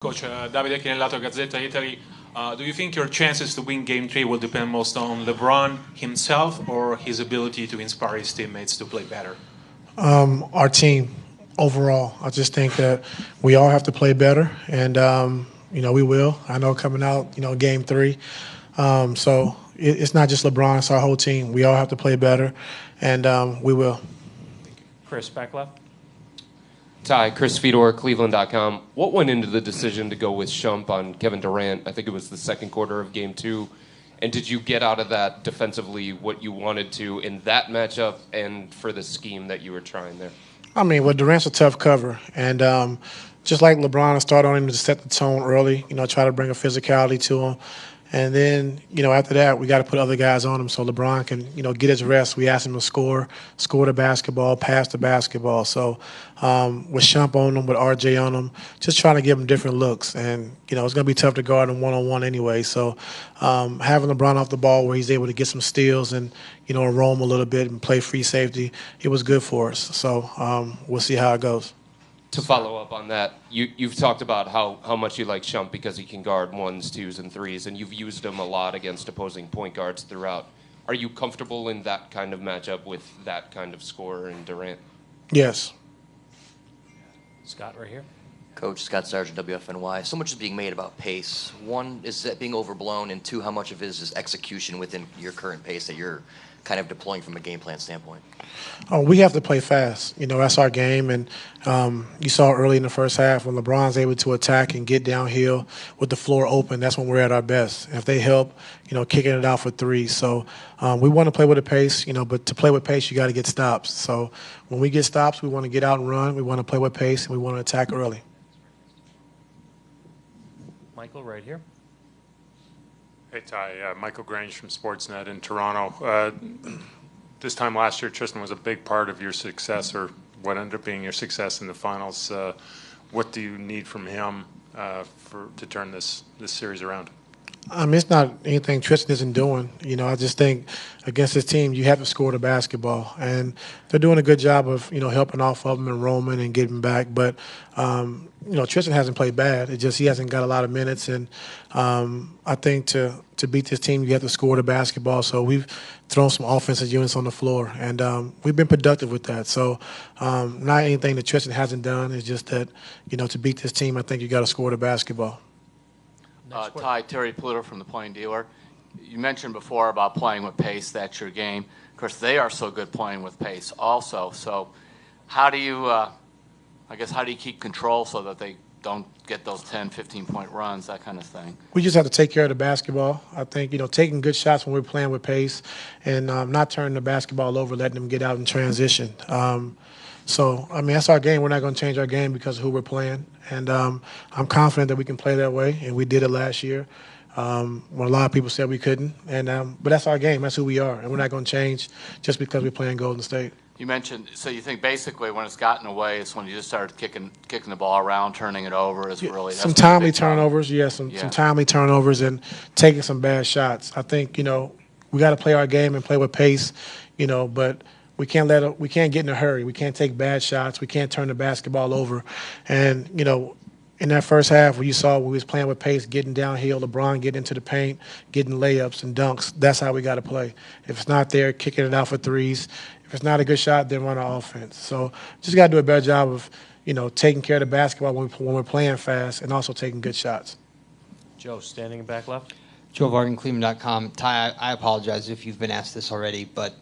Coach, Davide Chinellato, Gazzetta Italy. Do you think your chances to win Game 3 will depend most on LeBron himself or his ability to inspire his teammates to play better? Our team overall. I just think that we all have to play better, and we will. I know coming out, Game 3. So it's not just LeBron; it's our whole team. We all have to play better, and we will. Chris, back left. Ty, Chris Fedor, Cleveland.com. What went into the decision to go with Shump on Kevin Durant? I think it was the second quarter of Game 2. And did you get out of that defensively what you wanted to in that matchup and for the scheme that you were trying there? I mean, Durant's a tough cover. And just like LeBron, I started on him to set the tone early, try to bring a physicality to him. And then, after that, we got to put other guys on him so LeBron can, get his rest. We asked him to score the basketball, pass the basketball. So with Shump on him, with RJ on him, just trying to give him different looks. And, it's going to be tough to guard him one-on-one anyway. So having LeBron off the ball where he's able to get some steals and, roam a little bit and play free safety, it was good for us. So we'll see how it goes. To follow up on that, you've talked about how much you like Shump because he can guard 1s, 2s, and 3s, and you've used him a lot against opposing point guards throughout. Are you comfortable in that kind of matchup with that kind of scorer in Durant? Yes. Scott, right here. Coach, Scott Sargent, WFNY. So much is being made about pace. One, is that being overblown? And two, how much of it is just execution within your current pace that you're kind of deploying from a game plan standpoint? Oh, we have to play fast. That's our game. And you saw early in the first half when LeBron's able to attack and get downhill with the floor open, that's when we're at our best. If they help, kicking it out for threes. So we want to play with a pace, but to play with pace, you got to get stops. So when we get stops, we want to get out and run. We want to play with pace, and we want to attack early. Michael, right here. Hey, Ty. Michael Grange from Sportsnet in Toronto. This time last year, Tristan was a big part of your success, or what ended up being your success in the finals. What do you need from him to turn this series around? It's not anything Tristan isn't doing. I just think against this team, you have to score the basketball. And they're doing a good job of, helping off of him and roaming and getting back. But, Tristan hasn't played bad. It's just he hasn't got a lot of minutes. And I think to beat this team, you have to score the basketball. So we've thrown some offensive units on the floor. And we've been productive with that. So not anything that Tristan hasn't done. It's just that, to beat this team, I think you got to score the basketball. Ty, Terry Pluto from the Plain Dealer. You mentioned before about playing with pace. That's your game. Of course, they are so good playing with pace also. So how do you, how do you keep control so that they don't get those 10, 15-point runs, that kind of thing? We just have to take care of the basketball. I think, taking good shots when we're playing with pace and not turning the basketball over, letting them get out in transition. So, that's our game. We're not going to change our game because of who we're playing. And I'm confident that we can play that way, and we did it last year when a lot of people said we couldn't. And but that's our game. That's who we are, and we're not going to change just because we're playing Golden State. You mentioned, so you think basically when it's gotten away, it's when you just started kicking the ball around, turning it over. Is really some timely turnovers, some timely turnovers, and taking some bad shots. I think we got to play our game and play with pace, but. We can't get in a hurry. We can't take bad shots. We can't turn the basketball over. And, in that first half where you saw we was playing with pace, getting downhill, LeBron getting into the paint, getting layups and dunks, that's how we got to play. If it's not there, kicking it out for threes. If it's not a good shot, then run our offense. So just got to do a better job of, taking care of the basketball when we're playing fast and also taking good shots. Joe, standing in back left. Joe Vargan, Cleveland.com. Ty, I apologize if you've been asked this already, but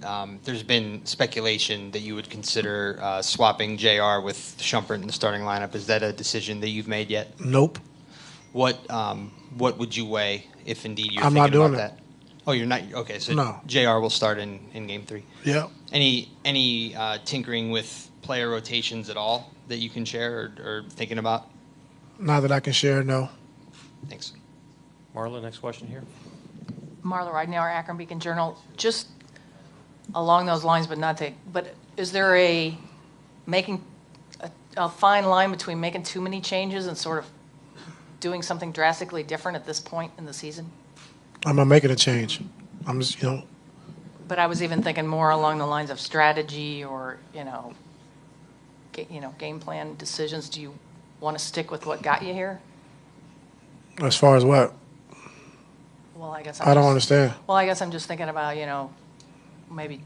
there's been speculation that you would consider swapping JR with Shumpert in the starting lineup. Is that a decision that you've made yet? Nope. What would you weigh if indeed you're I'm thinking not doing about it. that? Oh, you're not? Okay, so no. JR will start in Game 3. Yeah. Any tinkering with player rotations at all that you can share or thinking about? Not that I can share, no. Thanks. Marla, next question here. Marla Ridenour, Akron Beacon Journal. Just along those lines, but is there a fine line between making too many changes and sort of doing something drastically different at this point in the season? I'm not making a change. I'm just, But I was even thinking more along the lines of strategy or, game plan decisions. Do you want to stick with what got you here? As far as what? Well, I guess I don't understand. Well, I guess I'm just thinking about, maybe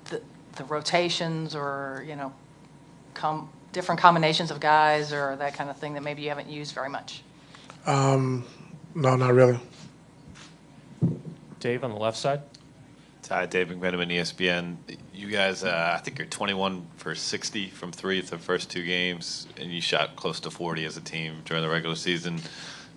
the rotations or, different combinations of guys or that kind of thing that maybe you haven't used very much. No, not really. Dave on the left side. Hi, Dave McMenamin, ESPN. You guys, I think you're 21 for 60 from three the first two games, and you shot close to 40 as a team during the regular season.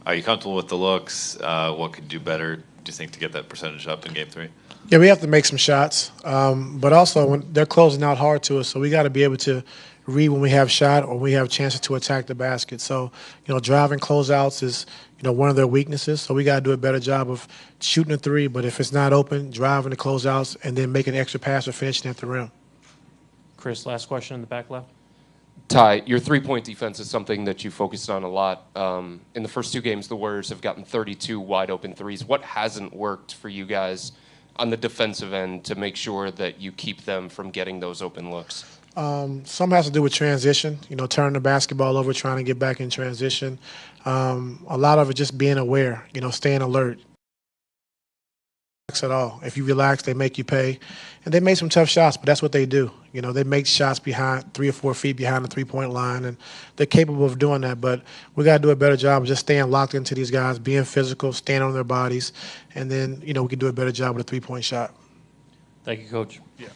Are you comfortable with the looks? What could you do better, do you think, to get that percentage up in Game 3? Yeah, we have to make some shots, but also when they're closing out hard to us, so we got to be able to read when we have shot or we have chances to attack the basket. So, driving closeouts is, one of their weaknesses. So we got to do a better job of shooting a three, but if it's not open, driving the closeouts and then making an extra pass or finishing at the rim. Chris, last question in the back left. Ty, your three-point defense is something that you focused on a lot. In the first two games, the Warriors have gotten 32 wide-open threes. What hasn't worked for you guys on the defensive end to make sure that you keep them from getting those open looks? Some has to do with transition, turning the basketball over, trying to get back in transition. A lot of it just being aware, staying alert. At all. If you relax, they make you pay. And they made some tough shots, but that's what they do. They make shots behind 3 or 4 feet behind the three-point line, and they're capable of doing that. But we got to do a better job of just staying locked into these guys, being physical, staying on their bodies, and then, we can do a better job with a three-point shot. Thank you, Coach. Yeah.